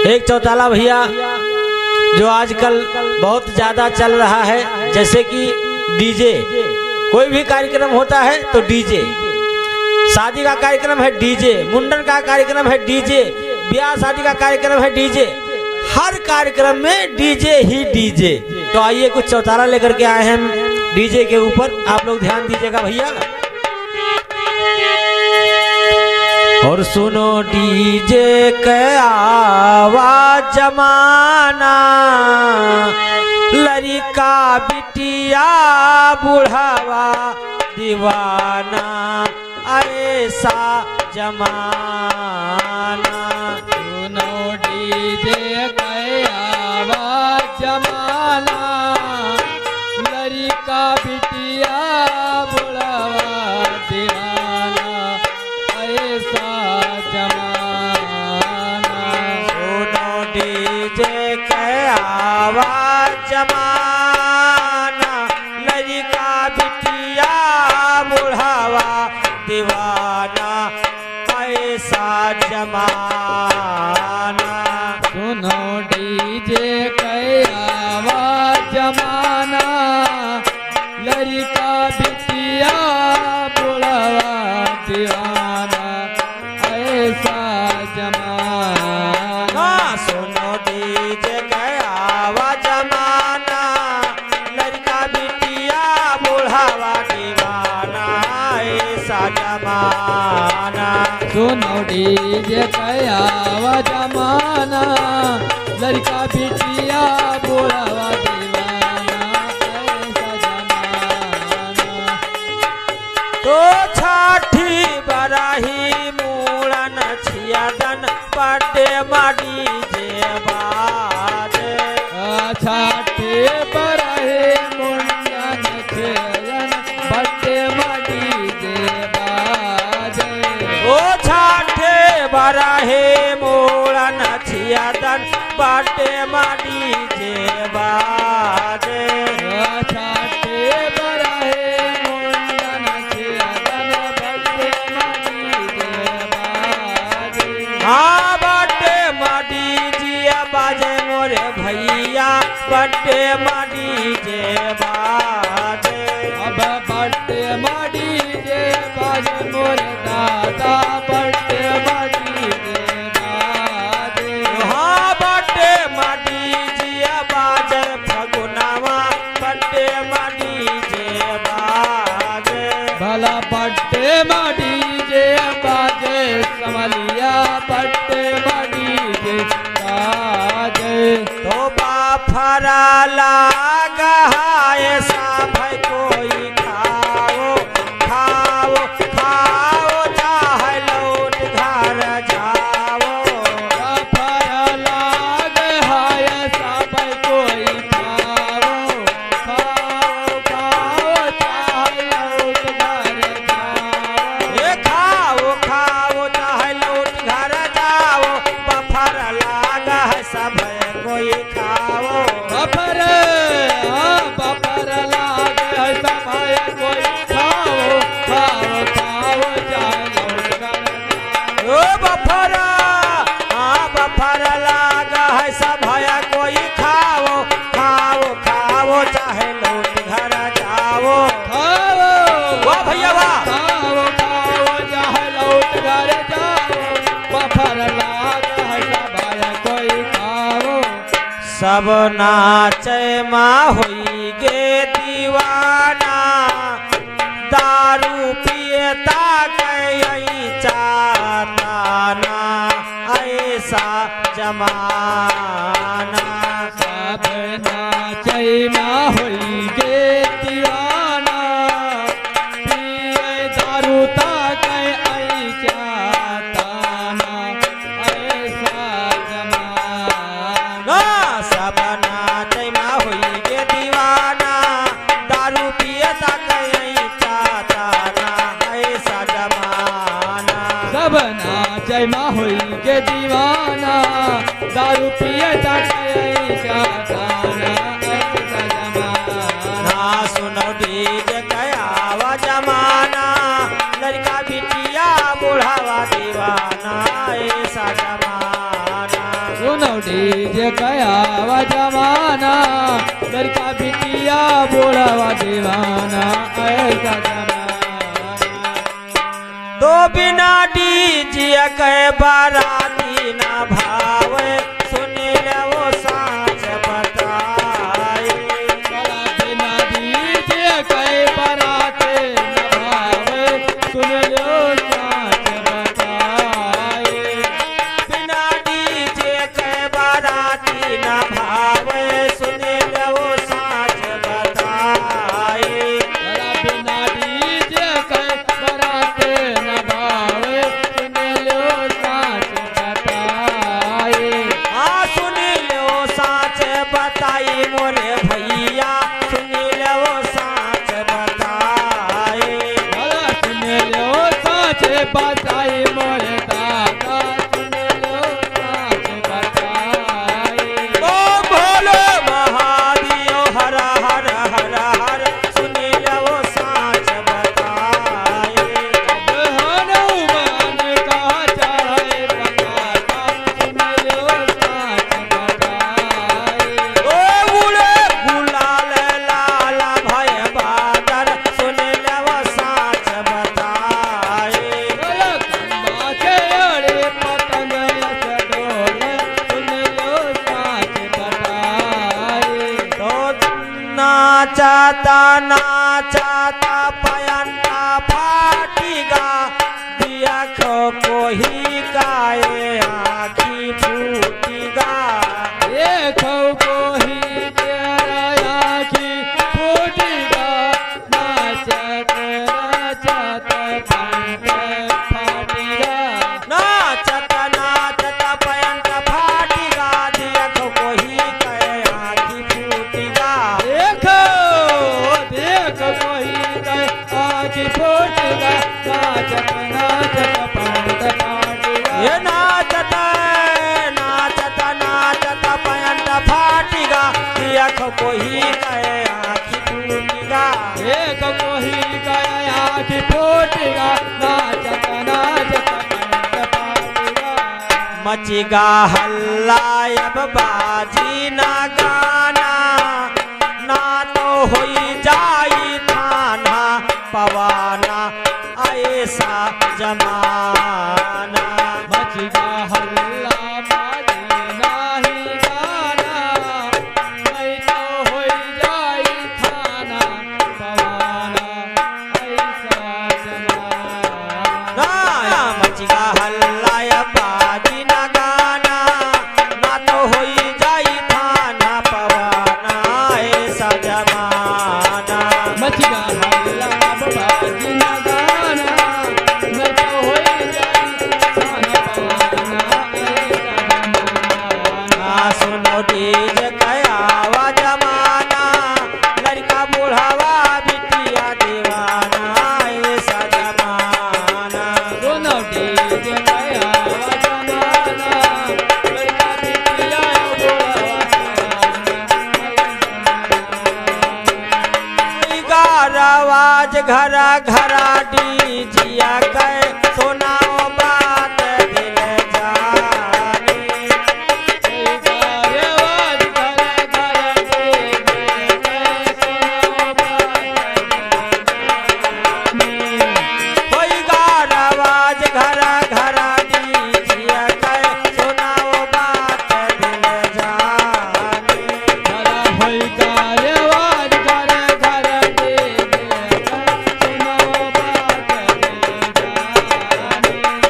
एक चौताला भैया जो आजकल बहुत ज्यादा चल रहा है, जैसे कि डीजे। कोई भी कार्यक्रम होता है तो डीजे, शादी का कार्यक्रम है डीजे, मुंडन का कार्यक्रम है डीजे, ब्याह शादी का कार्यक्रम है डीजे, हर कार्यक्रम में डीजे ही डीजे। तो आइए कुछ चौतारा लेकर के आए हैं डीजे के ऊपर, आप लोग ध्यान दीजिएगा भैया। और सुनो डीजे के आवाज जमाना, लड़का बिटिया बुढ़ावा दीवाना, ऐसा जमाना। सुनो डीजे के आवाज जमाना, लड़का बिटिया बुढ़ावा दीवाना, ऐसा जमाना। सुनो डीजे के आवाज जमाना, लड़का बिटिया बुढ़ावा दीवाना, ऐसा जमाना। सुनो डीजे के आवाज जमाना, लड़का बिटिया बुढ़ावा दीवाना, ऐसा जमाना। सुनो डीजे के आवाज जमाना, लड़का बिटिया बुढ़ावा दीवाना, ऐसा जमाना। सुनो डीजे के आवाज जमाना, लड़का बिटिया बुढ़ावा दीवाना, ऐसा जमाना। तो छठी बराही मूड़न छियादन पटे माडी जे बाजे। छाटे बरहे मुंडन छेयन बटे मडी जे बाजे। ओ छाठे बराहे मूड़न छियादन पटे माडी जे बाजे। छाटे बरहे मुंडन छेयन बटे मडी जे बाजे। हाँ बटे माडी जिया बाजे मोरे भैया, बटे माडी जे बाजे। अब बटे मडी जे बाजे मोरे दादा, बटे मडी जे बाजे। हाँ बटे माडी जिया बाजे फगुनावा, बटे माडी जे बाजे। भला बटे मडी जे बाजे, समलिया बटे मडी जे बाजे। तो बाफरा लागा ऐसा भाई कोई खाओ खाओ खाओ, चाहे लौट घर जाओ। बाफर लाग हाय सब कोई खाओ खाओ खाओ, चाहे लौट घर जाओ। ये खाओ खाओ चाहे लौट घर जाओ, बफर लागा है सब कोई खाओ। बफर बफर लाग है सब कोई खाओ खाओ खाओ, चाहे लौट घर जाओ। ओ बफरा हाँ बफर लागा है सब कोई खाओ खाओ खाओ, चाहे लौट घर जाओ। खाओ वाह भैया वाह। खाओ खाओ, चाहे लौट घर जाओ, बफर लाग है सब कोई खाओ। सब नाचे माँ हुई गे दीवाना, दारू पियता कई चाताना, ऐसा जमाना। सब नाचै माँ होई गे दीवाना, पिए दारू ताकै आई चाताना, ऐसा जमाना। सब नाचे माँ हुई गे दीवाना, दारू पियता कई चाताना, ऐसा जमाना। सब नाचै माँ होई गे दीवाना, दारू पिए ताकै आई चाताना, ऐसा जमाना। सुनो डीजे के आवाज जमाना, लड़का बिटिया बुढ़ावा दीवाना, ऐसा जमाना। सुनो डीजे कयावा जमाना लड़का बिटिया बोलावा दीवाना ऐसा जमाना तो बिना डीजे के बाराती ना भावे सुन ले वो साँच बताए बिना डीजे के बाराते न भावे सुन लो साँच बताए बिना डीजे के बाराती ना भावे सुन ले वो साँच बताए बिना डीजे के बाराते न भावे सुन लो साँच बताए हाँ सुन लो साँच बताई मोरे भैया सुन लो साँच बताए सुन लो साँच बताई मोरे दादा सुन लो साँच बताए ओ भोले महादेव हर हर हर हर सुन लो साँच बताए हनुमान का चाहे बताता सुन लो साँच बताए ओ गुले गुलाल लाल भय बादर सुन लो साँच बताए खम्बा के अड़े पतंग डोले सुन लो साँच बताए तो नाचता नाचता पयंता फाटिगा दिया खो कोही काए आखी फूटिगा देखो कोही तेरा आँखी फूटेगा नाचत नाचत पंख फाटेगा नाचता नाचता पयंता फाटिगा दिया खो कोही काए आखी फूटिगा देखो देखो कोही के आँखी फूटेगा नाचत नाचत पंख फाटेगा ये नाचता नाचता नाचता पयंता फाटिगा दिया खो कोही काए आखी फूटिगा देखो कोही के आँखी फूटेगा नाचत नाचत पंख फाटेगा मचिगा हल्ला अब बाजी ना गाना ना तो होई जाई थाना पवाना ऐसा जमाना मचिगा हल्ला बाजी नाही गाना नहीं तो होई जाई थाना पवाना ऐसा जमाना मचिगा हल्ला अब बाजी ना गाना ना तो होई जाई थाना पवाना ऐसा जमाना मचिगा हल्ला बाजी ना गाना नहीं तो होई जाई थाना पवाना ऐसा जमाना सुनो डीजे कयावा जमाना लड़का बुढ़ावा बिटिया दीवाना ऐसा जमाना दोनों डीजे गया जमाना लड़का बिटिया रवाज घरा घरा डीजिया कह सुनाओ बात दिल जाने कोई गा रवाज घरा घरा डीजिया कह सुनाओ बात दिल जाने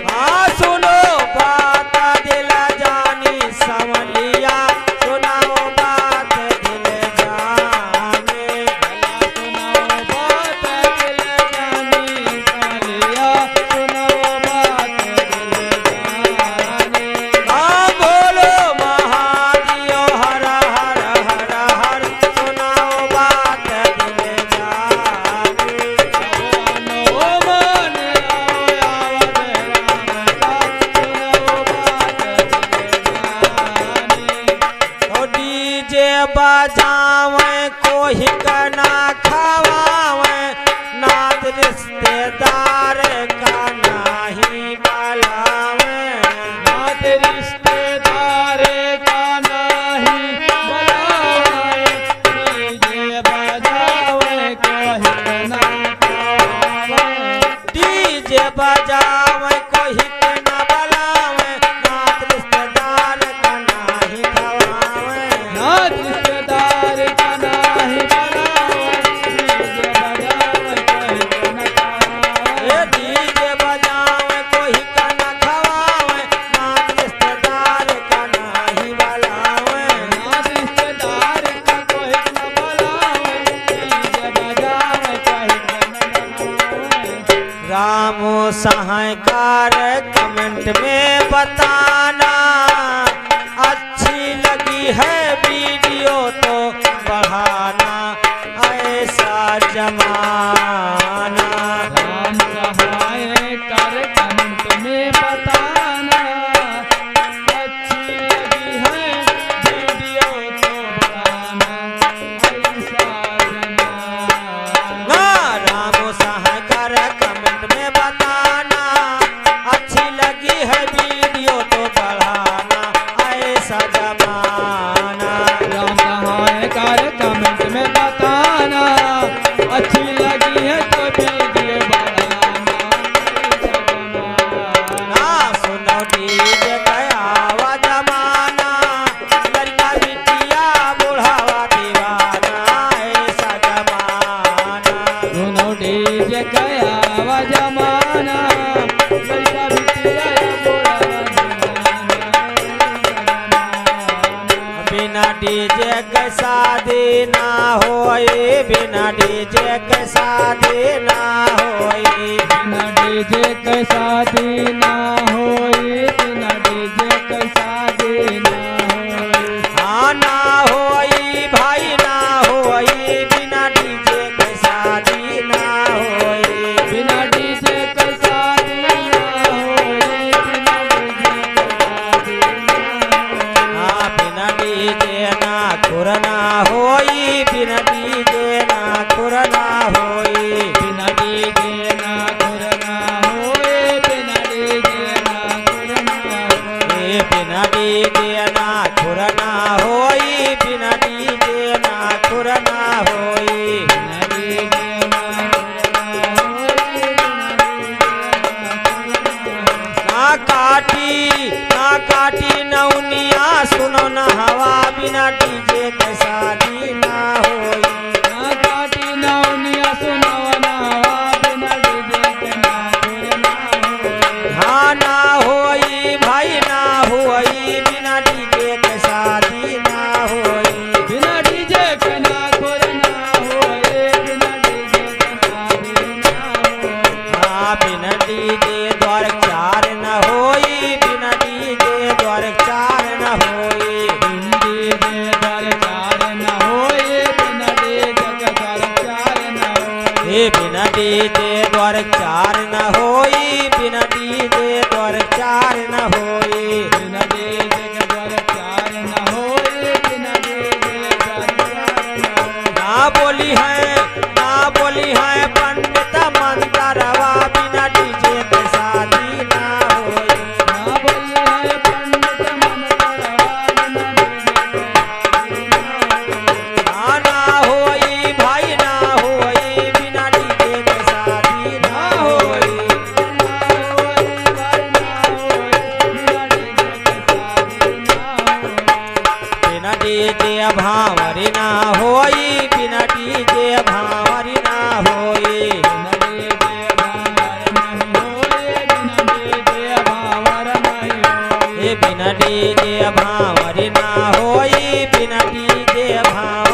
हाँ सुनो बात दिल जानी समलिया सुनाओ बात दिल जाने हाँ बोलो महादेव हर हर हर हर सुनाओ बात दिल जाने तो डीजे बजावे कोई कना खवावे नात रिश्तेदार का नाही बलावे रिश्तेदार सहायकार कमेंट में बताना, अच्छी लगी है वीडियो तो बढ़ाना, ऐसा जमाना। राम सहाय कर कमेंट में बताना, अच्छी लगी है वीडियो तो बढ़ाना, ऐसा जमाना। राम सहायकार कमेंट में बताना, अच्छी लगी है वीडियो तो बढ़ाना, ऐसा जमाना। राम सहाय कर कमेंट में बताना, अच्छी लगी है तो वीडियो बढ़ाना, ऐसा जमाना। सुनो डीजे गया जमाना, लड़का बिटिया बुढ़ावा दीवाना, ऐसा जमाना। दोनों डीजे गया वा जमाना, लड़का बिटिया बुढ़ावा दीवाना। बिना डीजे के शादी ना होए, बिना डीजे के शादी ना होए। बिना डीजे के शादी ना होई, बिना डीजे के शादी ना होई। हाँ ना होई भाई ना होई, बिना डीजे के शादी ना होई। बिना डीजे के शादी ना होई, बिना डीजे के शादी ना होई। हाँ बिना डीजे ना खुरना होई, बिना डीजे ना खुरना होई। बिना डीजे ना खुरना होए, बिना डीजे ना खुरना होए। बिना डीजे ना खुरना होई, बिना डीजे ना खुरना होई। बिना डीजे ना खुरना होए, बिना डीजे ना खुरना होए। ना काटी नौनिया सुनो न हवा, बिना डीजे के शादी ना होई। ना काटी नौनिया सुनवना, बिना डीजे के ना खुरना होए। हाँ ना होई भाई ना होई, बिना डीजे के शादी ना होई। बिना डीजे के ना खुरना होए, बिना डीजे के शादी ना होए। हाँ बिना डीजे द्वार चार न होई, बिना डीजे द्वार चार न होई। बिना डीजे दर चार न होए, बिना डीजे के दर चार न होए। बिना डीजे द्वार चार न होई, बिना डीजे द्वार चार न होई। बिना डीजे के दर चार न होए, बिना डीजे के दर चार न होए। ना बोली है पंडित मंत्रवा, बिना डीजे के शादी ना होई। ना बोली है पंडित मंत्रवा, बिना डीजे के शादी ना होए। हाँ ना होई भाई ना होई, बिना डीजे के शादी ना होई। बिना डीजे भांवरी ना होई, बिना डीजे भांवरी ना होई। बिना डीजे भांवरी ना होई, बिना डीजे भांवरी